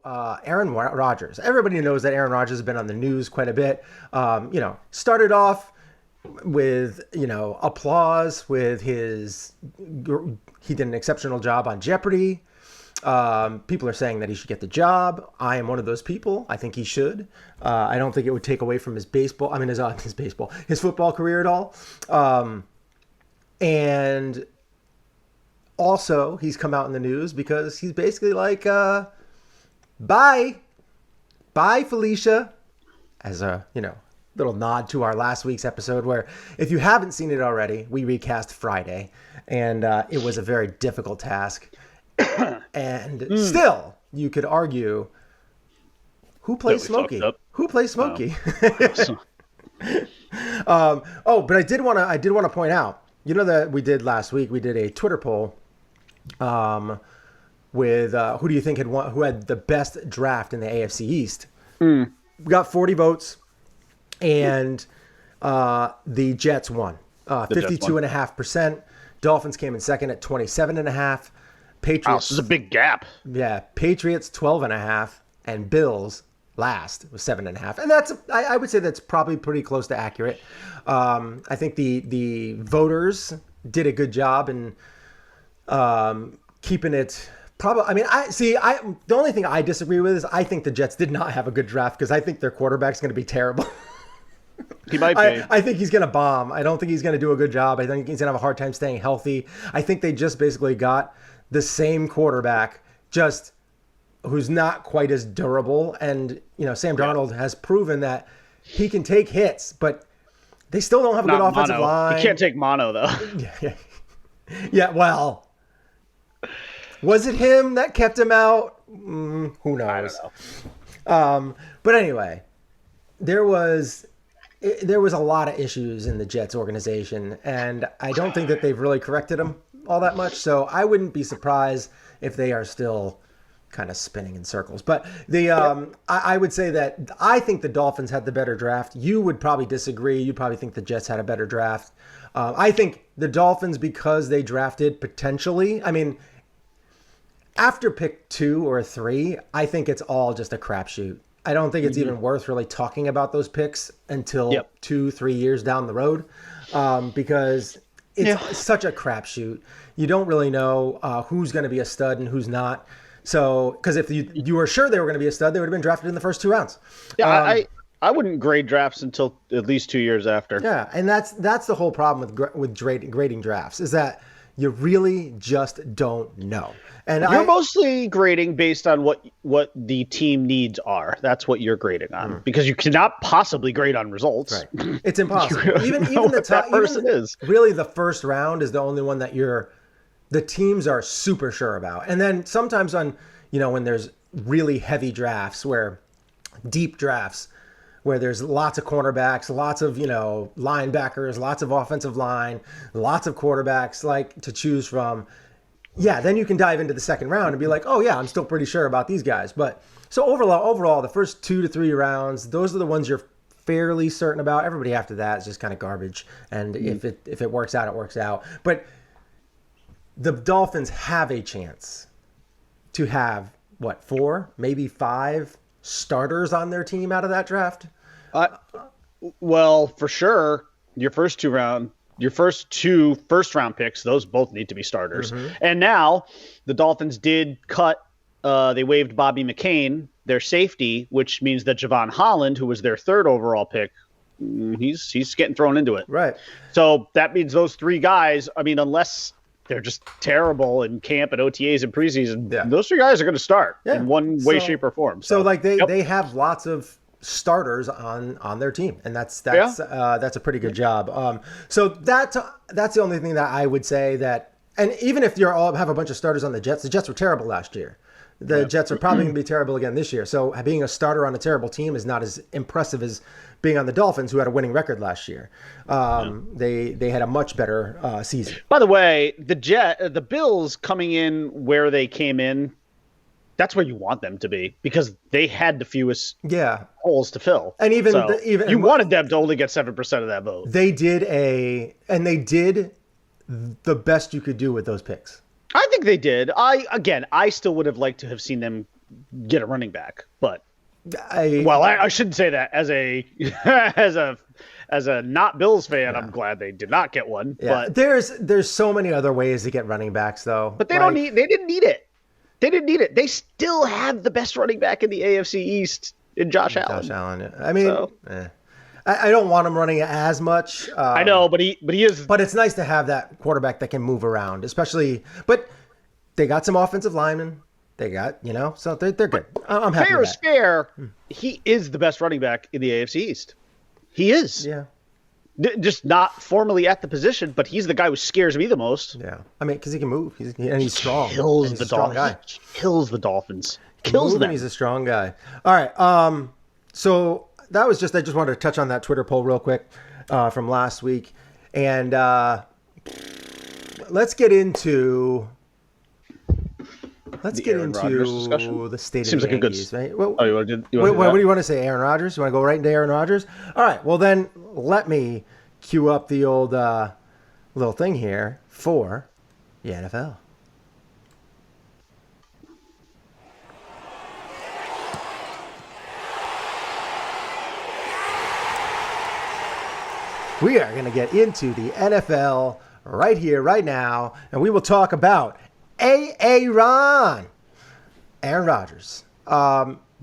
Aaron Rodgers. Everybody knows that Aaron Rodgers has been on the news quite a bit. Started off with, applause with he did an exceptional job on Jeopardy. People are saying that he should get the job. I am one of those people. I think he should. I don't think it would take away from his his football career at all. And also, he's come out in the news because he's basically like, bye, Felicia, as a, little nod to our last week's episode where, if you haven't seen it already, we recast Friday, and it was a very difficult task. And still, you could argue, who plays Smokey? Who plays Smokey? But I did want to point out, that we did last week. We did a Twitter poll with who do you think who had the best draft in the AFC East? We got 40 votes, and the Jets won. 52.5%. Dolphins came in second at 27.5%. Patriots. This is a big gap. Yeah, Patriots 12.5%, and Bills last was 7.5%, and I would say that's probably pretty close to accurate. I think the voters did a good job in keeping it. The only thing I disagree with is I think the Jets did not have a good draft because I think their quarterback's going to be terrible. He might be. I think he's going to bomb. I don't think he's going to do a good job. I think he's going to have a hard time staying healthy. I think they just basically got the same quarterback, just who's not quite as durable. And, Sam Darnold has proven that he can take hits, but they still don't have a good offensive line. He can't take mono, though. Yeah, well, was it him that kept him out? Who knows? I don't know. But anyway, there was a lot of issues in the Jets organization, and I don't think that they've really corrected them all that much. So I wouldn't be surprised if they are still kind of spinning in circles. But I would say that I think the Dolphins had the better draft. You would probably disagree. You probably think the Jets had a better draft. I think the Dolphins, because they drafted potentially, after pick 2 or 3, I think it's all just a crapshoot. I don't think it's even worth really talking about those picks until 2-3 years down the road, because it's such a crapshoot. You don't really know who's going to be a stud and who's not. So, because if you were sure they were going to be a stud, they would have been drafted in the first 2 rounds. Yeah, I wouldn't grade drafts until at least 2 years after. Yeah, and that's the whole problem with grading drafts, is that you really just don't know. And you're mostly grading based on what the team needs are. That's what you're grading on, because you cannot possibly grade on results. Right. It's impossible. even the top person is. Really, the first round is the only one that the teams are super sure about. And then sometimes when there's really heavy drafts, deep drafts, where there's lots of cornerbacks, lots of, linebackers, lots of offensive line, lots of quarterbacks to choose from. Yeah, then you can dive into the second round and be like, oh yeah, I'm still pretty sure about these guys. But so overall, the first 2 to 3 rounds, those are the ones you're fairly certain about. Everybody after that is just kind of garbage. And if it works out, it works out. But the Dolphins have a chance to have 4, maybe 5 starters on their team out of that draft. Well, for sure, your first 2 first-round picks, those both need to be starters. And now the Dolphins did they waived Bobby McCain, their safety, which means that Javon Holland, who was their 3rd overall pick, he's getting thrown into it. Right. So that means those 3 guys, unless they're just terrible in camp and OTAs and preseason, those 3 guys are going to start in one way, shape, or form. So they have lots of starters on their team, and that's a pretty good job. So that's the only thing that I would say that, and even if you all have a bunch of starters on the Jets were terrible last year. The Jets are probably going to be terrible again this year. So being a starter on a terrible team is not as impressive as being on the Dolphins, who had a winning record last year. They had a much better season. By the way, the Bills coming in where they came in, that's where you want them to be, because they had the fewest holes to fill. And you wanted them to only get 7% of that vote. They did the best you could do with those picks. I think they did. I still would have liked to have seen them get a running back. But I shouldn't say that as a as a not Bills fan. I'm glad they did not get one. Yeah. But there's so many other ways to get running backs though. But they didn't need it. They didn't need it. They still have the best running back in the AFC East in Josh Allen. Josh Allen. Yeah. I mean, I don't want him running as much. I know, but he is. But it's nice to have that quarterback that can move around, especially. But they got some offensive linemen. They got, so they're good. I'm happy. Fair is fair. He is the best running back in the AFC East. He is. Yeah. Just not formally at the position, but he's the guy who scares me the most. Yeah. I mean, because he can move. He's strong. Kills the Dolphins. Kills the Dolphins. Kills them. He's a strong guy. All right. So that was I just wanted to touch on that Twitter poll real quick from last week. And let's get into the state of the Yankees, right? Well, what do you want to say, Aaron Rodgers? You want to go right into Aaron Rodgers? All right. Well, then let me cue up the old little thing here for the NFL. We are going to get into the NFL right here, right now, and we will talk about Aaron Rodgers.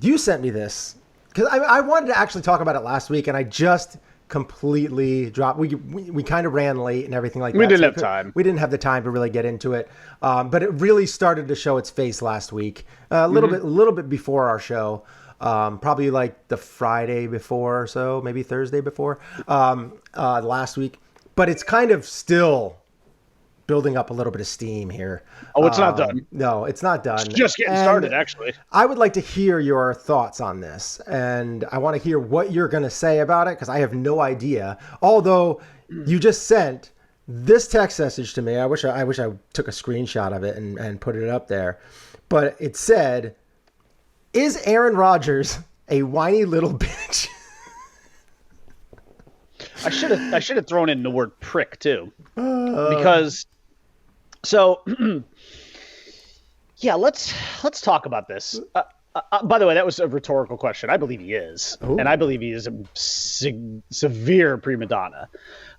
You sent me this because I wanted to actually talk about it last week, and I just completely dropped. We kind of ran late and everything like that. We didn't have time. We didn't have the time to really get into it, but it really started to show its face last week. A little bit before our show. Probably like the Friday before or so, maybe Thursday before last week. But it's kind of still building up a little bit of steam here. Oh, it's not done. No, it's not done. It's just getting started, actually. I would like to hear your thoughts on this, and I want to hear what you're going to say about it because I have no idea. Although you just sent this text message to me. I wish I took a screenshot of it and put it up there. But it said, "Is Aaron Rodgers a whiny little bitch?" I should have thrown in the word prick too, because yeah, let's talk about this. By the way, that was a rhetorical question. I believe he is, and I believe he is a severe prima donna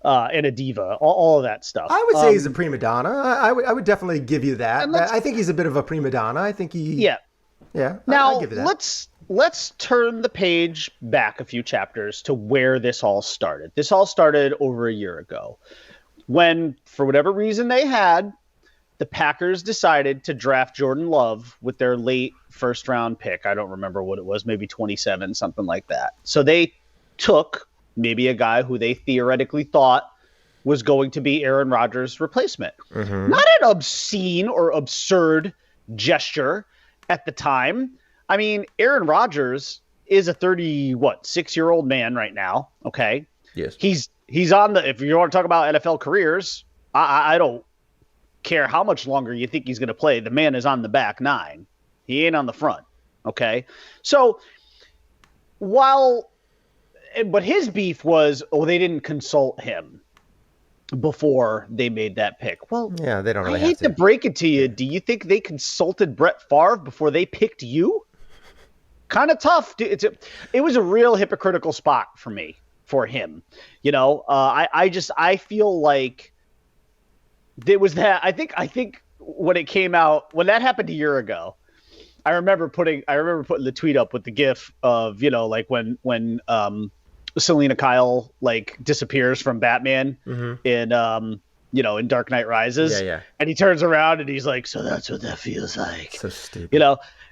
and a diva. All of that stuff. I would say he's a prima donna. I would definitely give you that. I think he's a bit of a prima donna. I think he. Yeah. Yeah. Now I'll give you that. Let's turn the page back a few chapters to where this all started. This all started over a year ago when, for whatever reason they had, the Packers decided to draft Jordan Love with their late first round pick. I don't remember what it was, maybe 27, something like that. So they took maybe a guy who they theoretically thought was going to be Aaron Rodgers' replacement. Mm-hmm. Not an obscene or absurd gesture at the time. I mean, Aaron Rodgers is a 6-year-old man right now. Okay. Yes. He's on the, if you want to talk about NFL careers, I don't care how much longer you think he's going to play. The man is on the back nine. He ain't on the front. Okay. So but his beef was, they didn't consult him before they made that pick. Well, yeah, they don't really I hate to break it to you. Do you think they consulted Brett Favre before they picked you? Kind of tough. It was a real hypocritical spot for me, for him. I feel like there was that. I think when it came out, when that happened a year ago, I remember putting the tweet up with the GIF of, like when Selena Kyle disappears from Batman in in Dark Knight Rises. Yeah. And he turns around and he's like, "So that's what that feels like." So stupid.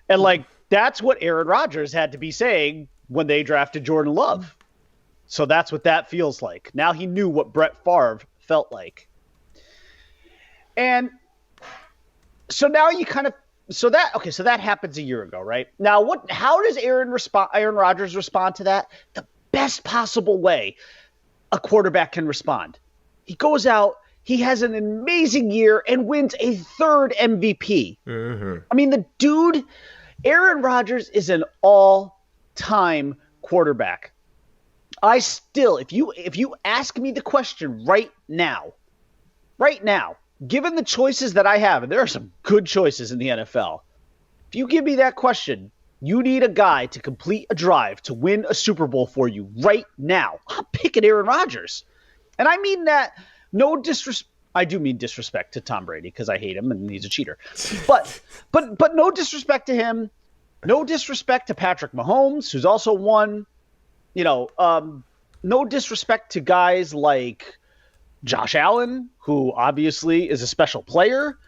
And that's what Aaron Rodgers had to be saying when they drafted Jordan Love. So that's what that feels like. Now he knew what Brett Favre felt like. And so now so that happens a year ago, right? Now how does Aaron Rodgers respond to that? The best possible way a quarterback can respond. He goes out, he has an amazing year and wins a third MVP. Mm-hmm. I mean, the dude, Aaron Rodgers, is an all-time quarterback. I still, if you ask me the question right now, given the choices that I have, and there are some good choices in the NFL, If you give me that question, you need a guy to complete a drive to win a Super Bowl for you right now, I'm picking Aaron Rodgers. And I mean that no disrespect. I do mean disrespect to Tom Brady because I hate him and he's a cheater. But no disrespect to him. No disrespect to Patrick Mahomes, who's also won. No disrespect to guys like Josh Allen, who obviously is a special player.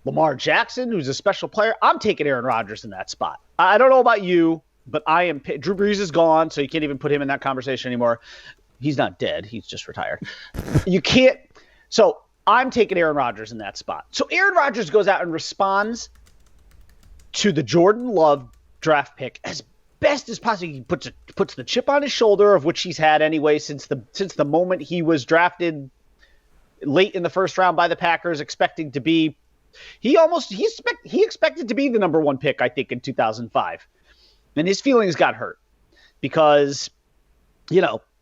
Lamar Jackson, who's a special player. I'm taking Aaron Rodgers in that spot. I don't know about you, but I am. Drew Brees is gone, so you can't even put him in that conversation anymore. He's not dead. He's just retired. You can't. So I'm taking Aaron Rodgers in that spot. So Aaron Rodgers goes out and responds to the Jordan Love draft pick as best as possible. He puts the chip on his shoulder, of which he's had anyway since the moment he was drafted late in the first round by the Packers, expecting to be. He expected to be the number one pick, I think, in 2005. And his feelings got hurt because,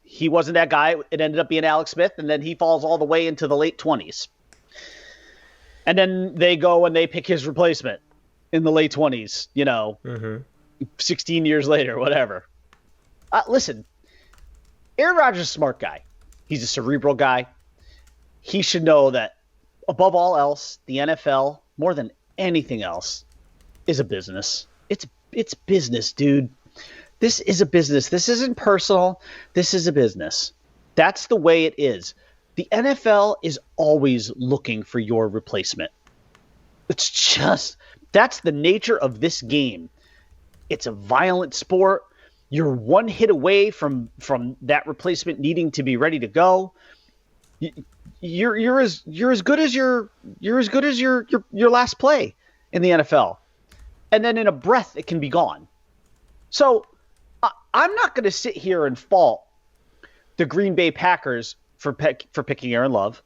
he wasn't that guy. It ended up being Alex Smith, and then he falls all the way into the late 20s. And then they go and they pick his replacement in the late 20s, 16 years later, whatever. Listen, Aaron Rodgers is a smart guy. He's a cerebral guy. He should know that above all else, the NFL, more than anything else, is a business. It's business, dude. This is a business. This isn't personal. This is a business. That's the way it is. The NFL is always looking for your replacement. That's the nature of this game. It's a violent sport. You're one hit away from that replacement needing to be ready to go. You're as good as your last play in the NFL, and then in a breath it can be gone. So I'm not going to sit here and fault the Green Bay Packers for picking Aaron Love,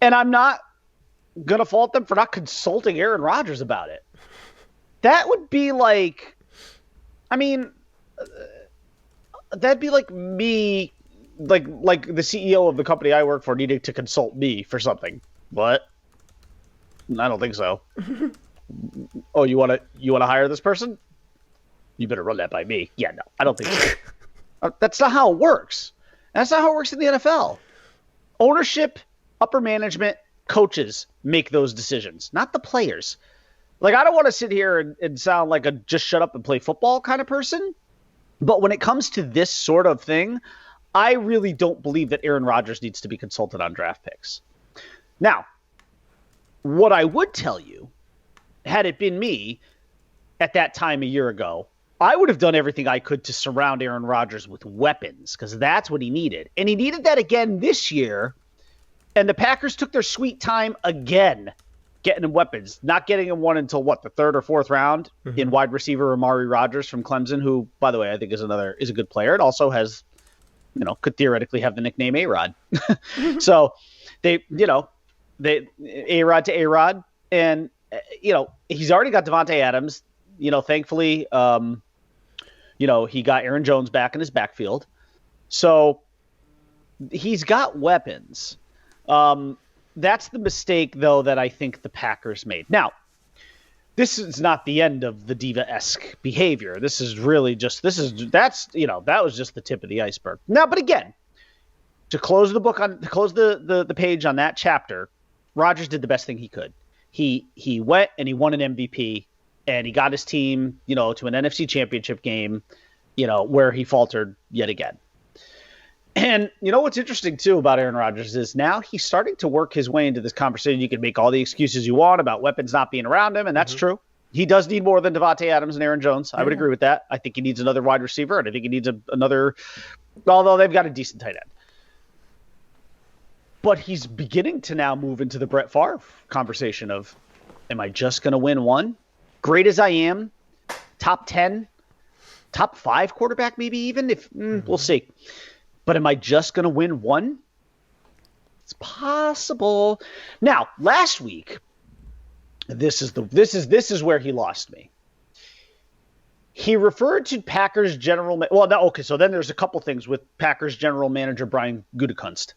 and I'm not going to fault them for not consulting Aaron Rodgers about it. That would be like, that'd be like me. Like the CEO of the company I work for needing to consult me for something. What? I don't think so. Oh, you want to hire this person? You better run that by me. Yeah, no, I don't think so. That's not how it works. That's not how it works in the NFL. Ownership, upper management, coaches make those decisions, not the players. Like, I don't want to sit here and sound like a just shut up and play football kind of person, but when it comes to this sort of thing, I really don't believe that Aaron Rodgers needs to be consulted on draft picks. Now, what I would tell you, had it been me at that time a year ago, I would have done everything I could to surround Aaron Rodgers with weapons, because that's what he needed. And he needed that again this year, and the Packers took their sweet time again getting him weapons, not getting him one until the third or fourth round in wide receiver Amari Rodgers from Clemson, who, by the way, I think is a good player. It also has, could theoretically have the nickname A-Rod. So they A-Rod to A-Rod, and he's already got Devontae Adams. Thankfully, he got Aaron Jones back in his backfield. So he's got weapons. That's the mistake, though, that I think the Packers made. Now, this is not the end of the diva-esque behavior. This is really that was just the tip of the iceberg. Now, but again, to close the page on that chapter, Rodgers did the best thing he could. He went and he won an MVP, and he got his team, to an NFC Championship game, where he faltered yet again. And what's interesting too about Aaron Rodgers is now he's starting to work his way into this conversation. You can make all the excuses you want about weapons not being around him, and that's true. He does need more than Devontae Adams and Aaron Jones. I would agree with that. I think he needs another wide receiver, and I think he needs another, although they've got a decent tight end. But he's beginning to now move into the Brett Favre conversation of, am I just going to win one? Great as I am, top 10, top 5 quarterback maybe even, we'll see. But am I just going to win one? It's possible. Now, last week, this is where he lost me. He referred to Packers general. So then there's a couple things with Packers general manager Brian Gutekunst.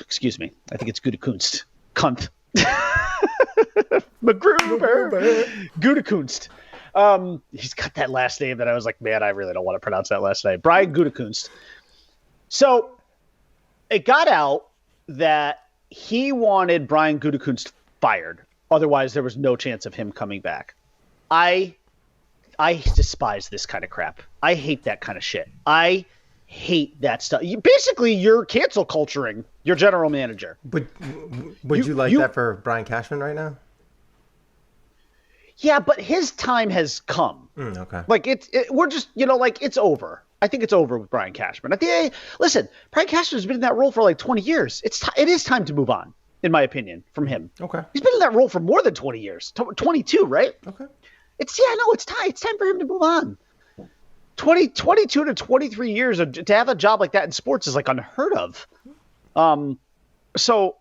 Excuse me. I think it's Gutekunst. Cunt. McGruber. Gutekunst. He's got that last name that I was like, man, I really don't want to pronounce that last name. Brian Gutekunst. So it got out that he wanted Brian Gutekunst fired. Otherwise, there was no chance of him coming back. I despise this kind of crap. I hate that kind of shit. I hate that stuff. You're cancel culturing your general manager. But would you like that for Brian Cashman right now? Yeah, but his time has come. Okay. Like we're just, like it's over. I think it's over with Brian Cashman. Listen, Brian Cashman's been in that role for like 20 years. It is time to move on, in my opinion, from him. Okay. He's been in that role for more than 20 years. 22, right? Okay. It's time. It's time for him to move on. 22 to 23 years to have a job like that in sports is like unheard of. So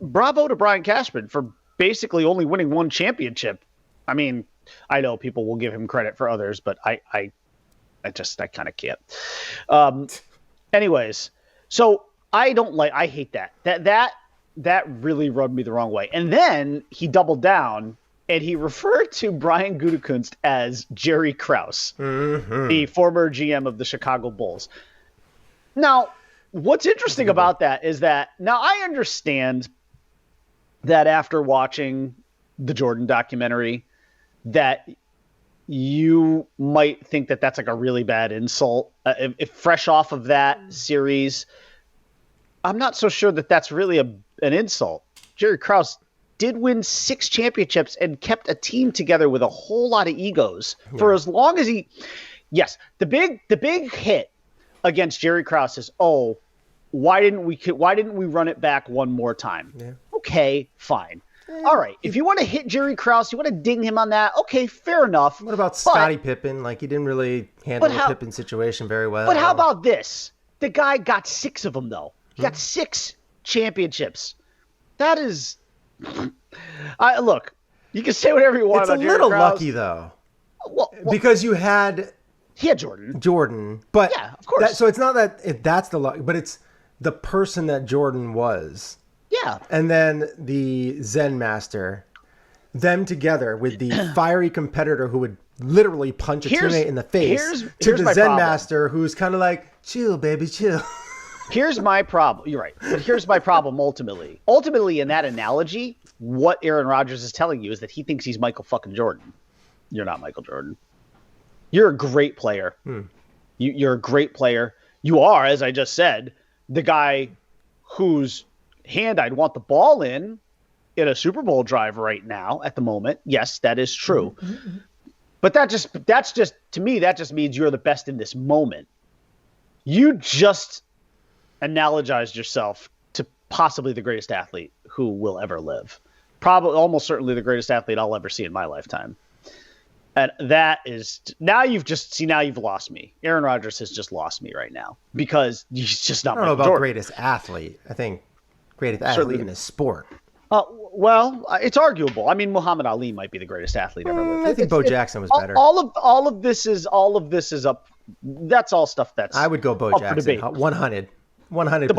bravo to Brian Cashman for basically only winning one championship. I mean, I know people will give him credit for others, but I kind of can't. Anyways, so I hate that. That really rubbed me the wrong way. And then he doubled down and he referred to Brian Gutekunst as Jerry Krause, the former GM of the Chicago Bulls. Now, what's interesting about that is that now I understand that after watching the Jordan documentary that you might think that that's like a really bad insult. If fresh off of that series, I'm not so sure that that's really an insult. Jerry Krause did win 6 championships and kept a team together with a whole lot of egos for as long as he. Yes, the big hit against Jerry Krause is, why didn't we run it back one more time? Yeah. Okay, fine. All right, if you want to hit Jerry Krause, you want to ding him on that, okay, fair enough. What about Scottie Pippen? Like, he didn't really handle the Pippen situation very well. But how about this? The guy got 6 of them, though. He got 6 championships. That is... look, you can say whatever you want about Jerry Krause. It's a little lucky, though. Well, because he had Jordan. But yeah, of course. So it's not that that's the luck, but it's the person that Jordan was. Yeah. And then the Zen master, them together with the fiery competitor who would literally punch a teammate in the face, to the Zen master who's kind of like, chill, baby, chill. Here's my problem. You're right. But here's my problem ultimately. Ultimately, in that analogy, what Aaron Rodgers is telling you is that he thinks he's Michael fucking Jordan. You're not Michael Jordan. You're a great player. You're a great player. You are, as I just said, the guy whose hand I'd want the ball in a Super Bowl drive right now at the moment. Yes, that is true. But that's just to me, that just means you're the best in this moment. You just analogized yourself to possibly the greatest athlete who will ever live. Probably almost certainly the greatest athlete I'll ever see in my lifetime. And that is now you've lost me. Aaron Rodgers has just lost me right now because he's just not. I don't know about greatest athlete. I think greatest athlete in his sport. Well, it's arguable. I mean, Muhammad Ali might be the greatest athlete ever lived. I think Bo Jackson was better. All of this is up. That's all stuff that's. I would go Bo Jackson. 100. The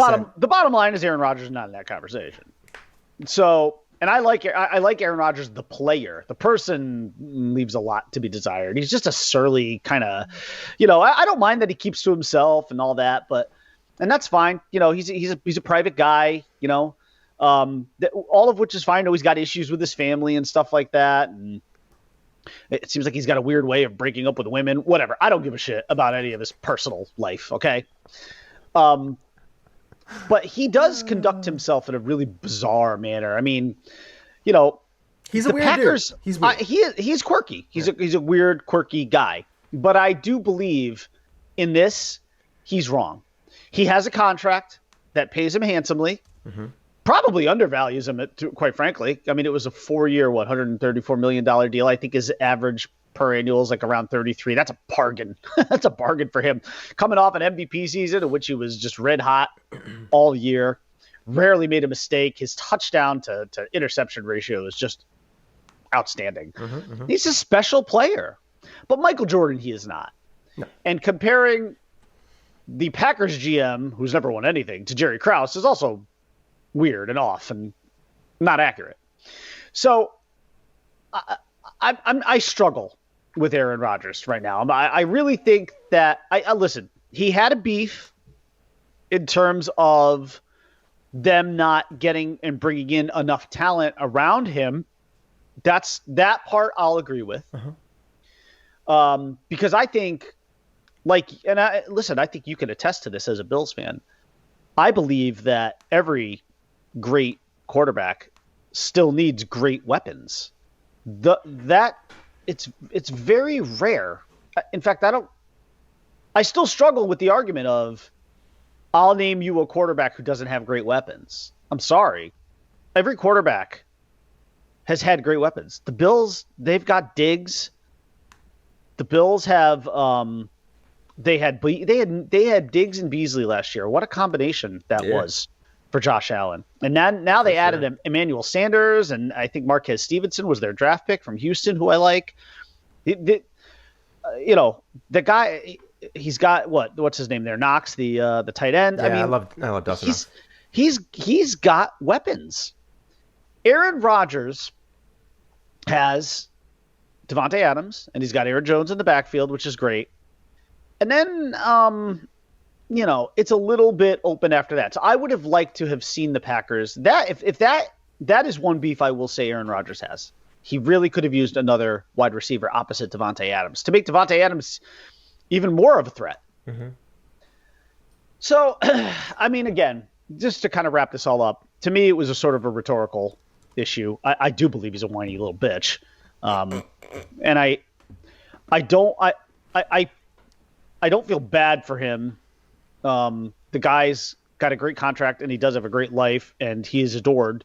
bottom line is Aaron Rodgers is not in that conversation. So, and I like Aaron Rodgers, the player. The person leaves a lot to be desired. He's just a surly kind of, I don't mind that he keeps to himself and all that, and that's fine. He's a private guy. All of which is fine. I know he's got issues with his family and stuff like that, and it seems like he's got a weird way of breaking up with women. Whatever. I don't give a shit about any of his personal life. Okay. But he does conduct himself in a really bizarre manner. I mean, he's a weird Packers, dude. He's weird. He's quirky. He's a weird, quirky guy. But I do believe in this, he's wrong. He has a contract that pays him handsomely. Probably undervalues him, quite frankly. I mean, it was a 4-year, $134 million deal. I think his average per annual is like around 33. That's a bargain. That's a bargain for him. Coming off an MVP season in which he was just red hot all year, rarely made a mistake. His touchdown to interception ratio is just outstanding. He's a special player. But Michael Jordan, he is not. No. And comparing the Packers GM, who's never won anything, to Jerry Krause is also weird and off and not accurate. So I struggle with Aaron Rodgers right now. I really think that I listen. He had a beef in terms of them not getting and bringing in enough talent around him. That part I'll agree with. Because I think, I think you can attest to this as a Bills fan. I believe that every great quarterback still needs great weapons. It's very rare. In fact, I still struggle with the argument of, I'll name you a quarterback who doesn't have great weapons. I'm sorry. Every quarterback has had great weapons. The Bills, they've got Diggs. The Bills have they had Diggs and Beasley last year. What a combination that was for Josh Allen. And now they added Emmanuel Sanders, and I think Marquez Stevenson was their draft pick from Houston, who I like. The guy, he's got what's his name there? Knox, the tight end. Yeah, I love Dustin. He's got weapons. Aaron Rodgers has Devontae Adams, and he's got Aaron Jones in the backfield, which is great. And then, it's a little bit open after that. So I would have liked to have seen the Packers. That is one beef I will say Aaron Rodgers has. He really could have used another wide receiver opposite Devontae Adams to make Devontae Adams even more of a threat. Mm-hmm. So, again, just to kind of wrap this all up, to me, it was a sort of a rhetorical issue. I do believe he's a whiny little bitch. And I don't feel bad for him. The guy's got a great contract and he does have a great life and he is adored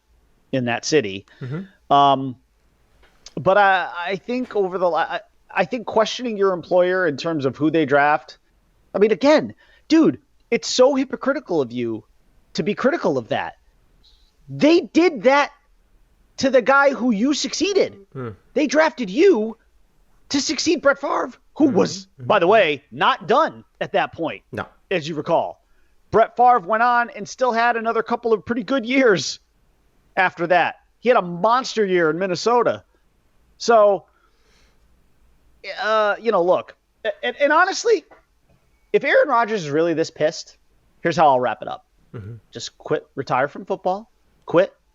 in that city. Mm-hmm. But I think I think questioning your employer in terms of who they draft. Again, dude, it's so hypocritical of you to be critical of that. They did that to the guy who you succeeded. They drafted you to succeed Brett Favre, who was, by the way, not done at that point. No. As you recall. Brett Favre went on and still had another couple of pretty good years after that. He had a monster year in Minnesota. So, look, and honestly, if Aaron Rodgers is really this pissed, here's how I'll wrap it up. Mm-hmm. Just retire from football,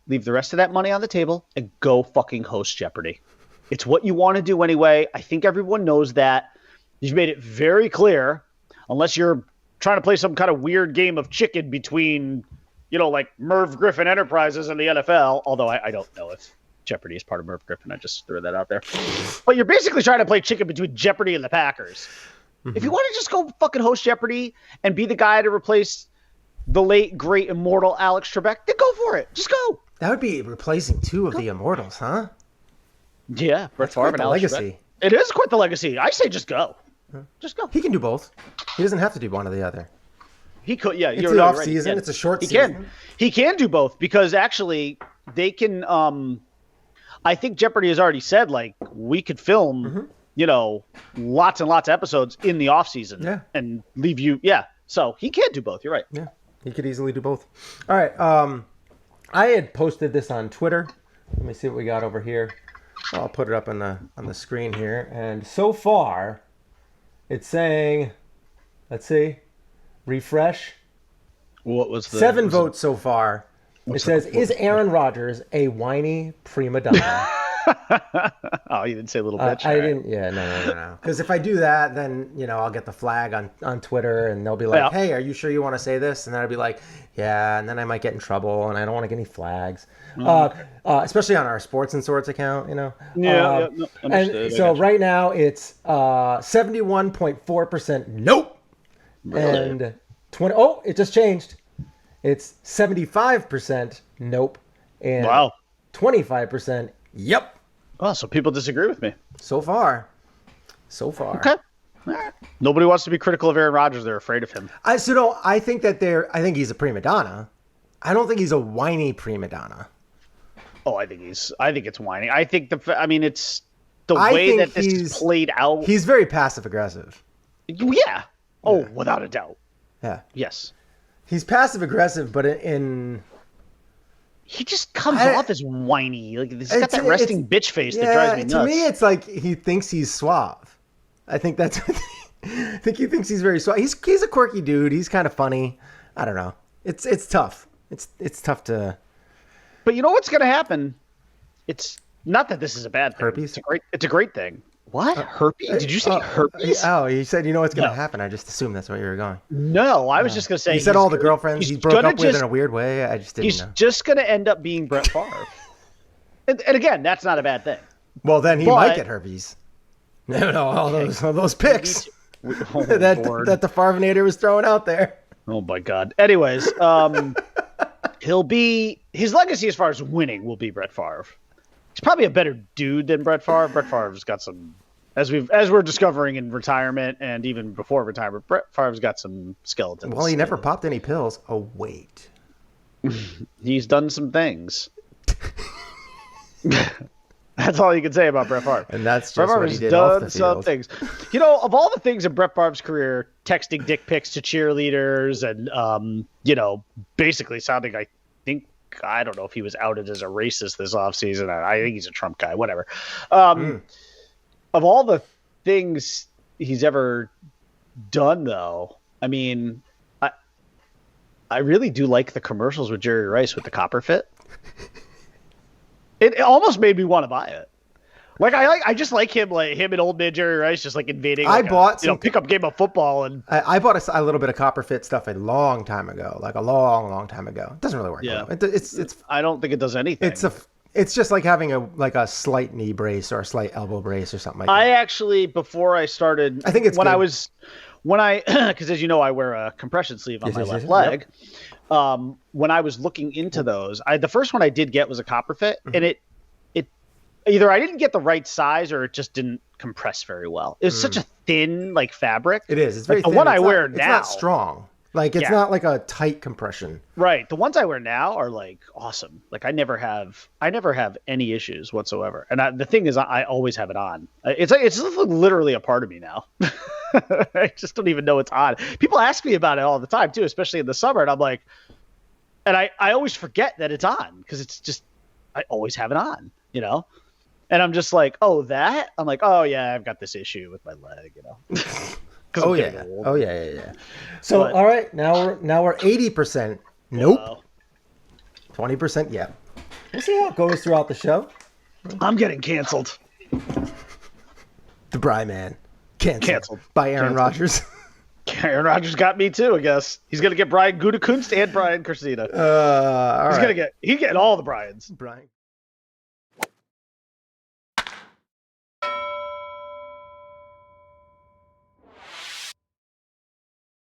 leave the rest of that money on the table, and go fucking host Jeopardy. It's what you want to do anyway. I think everyone knows that. You've made it very clear, unless you're trying to play some kind of weird game of chicken between, like Merv Griffin Enterprises and the NFL, although I don't know if Jeopardy is part of Merv Griffin. I just threw that out there. But you're basically trying to play chicken between Jeopardy and the Packers. Mm-hmm. If you want to just go fucking host Jeopardy and be the guy to replace the late, great, immortal Alex Trebek, then go for it. Just go. That would be replacing two of the immortals, huh? Yeah, Brett Favre and Alex legacy. Trebek. It is quite the legacy. I say just go. Just go. He can do both. He doesn't have to do one or the other. He could, yeah. It's the off season. Right. It's a short season. He can do both because actually they can. I think Jeopardy has already said we could film, lots and lots of episodes in the off season and leave you. Yeah. So he can do both. You're right. Yeah, he could easily do both. All right. I had posted this on Twitter. Let me see what we got over here. I'll put it up on the screen here. And so far, it's saying, let's see, refresh. What was the 7 votes so far? It says, is Aaron Rodgers a whiny prima donna? Oh, you didn't say little bitch. I didn't. Yeah, no. Because if I do that, then I'll get the flag on Twitter, and they'll be like, "Hey, are you sure you want to say this?" And then I'd be like, "Yeah," and then I might get in trouble, and I don't want to get any flags, especially on our Sports and Sorts account, Yeah, and so right now it's 71.4% nope, really? And 20. Oh, it just changed. It's 75% nope, and 25% yep. Oh, so people disagree with me. So far. Okay. All right. Nobody wants to be critical of Aaron Rodgers. They're afraid of him. I think he's a prima donna. I don't think he's a whiny prima donna. Oh, I think it's whiny. I think it's the way that this is played out. He's very passive aggressive. Yeah. Oh, without a doubt. Yeah. Yes. He's passive aggressive, but in he just comes off as whiny. Like he's got that resting bitch face that drives me nuts. To me, it's like he thinks he's suave. I think that's. I think he thinks he's very suave. He's a quirky dude. He's kind of funny. I don't know. It's tough. It's tough to. But you know what's going to happen? It's not that this is a bad thing. Herpes. It's a great thing. What? Herpes? Did you say herpes? Oh, you said you know what's going to happen. I just assumed that's where you were going. No, I was just going to say. You said all the girlfriends he broke up with in a weird way. I just didn't know. He's just going to end up being Brett Favre. and again, that's not a bad thing. Well, then he might get herpes. No, all those picks that the Favrenator was throwing out there. Oh my God. Anyways, his legacy as far as winning will be Brett Favre. He's probably a better dude than Brett Favre. Brett Favre's got some, as we're discovering in retirement and even before retirement, Brett Favre's got some skeletons. Well, he never popped any pills. Oh wait, he's done some things. That's all you can say about Brett Favre. And that's just what he did off the field. Some things. You know, of all the things in Brett Favre's career, texting dick pics to cheerleaders and, basically sounding, I don't know if he was outed as a racist this offseason. I think he's a Trump guy, whatever. Of all the things he's ever done, though, I mean, I really do like the commercials with Jerry Rice with the copper fit. It almost made me want to buy it. Like I just like him and old man Jerry Rice just like invading. I bought some pickup game of football, and I bought a little bit of copper fit stuff a long time ago, like a long time ago. It doesn't really work. Yeah, well. It's. I don't think it does anything. It's just like having a slight knee brace or a slight elbow brace or something like that. I actually, before I started, I think it's when good. because as you know, I wear a compression sleeve on my left leg. Yep. When I was looking into those, the first one I did get was a copper fit, and it either I didn't get the right size or it just didn't compress very well. It was such a thin fabric. It is. It's very thin. The one I wear now. It's not strong. Like it's not like a tight compression. Right. The ones I wear now are awesome. Like I never have any issues whatsoever. And the thing is, I always have it on. It's literally a part of me now. I just don't even know it's on. People ask me about it all the time too, especially in the summer. And I'm like, and I always forget that it's on because it's just, I always have it on, And I'm just like, oh, that? I'm like, oh yeah, I've got this issue with my leg, Oh yeah. So all right, now we're 80%. Nope. 20%. Yeah. We'll see how it goes throughout the show. I'm getting canceled. The Bry Man canceled by Aaron Rodgers. Aaron Rodgers got me too, I guess. He's gonna get Brian Gutekunst and Brian Christina. All right. He's getting all the Bryans. Brian.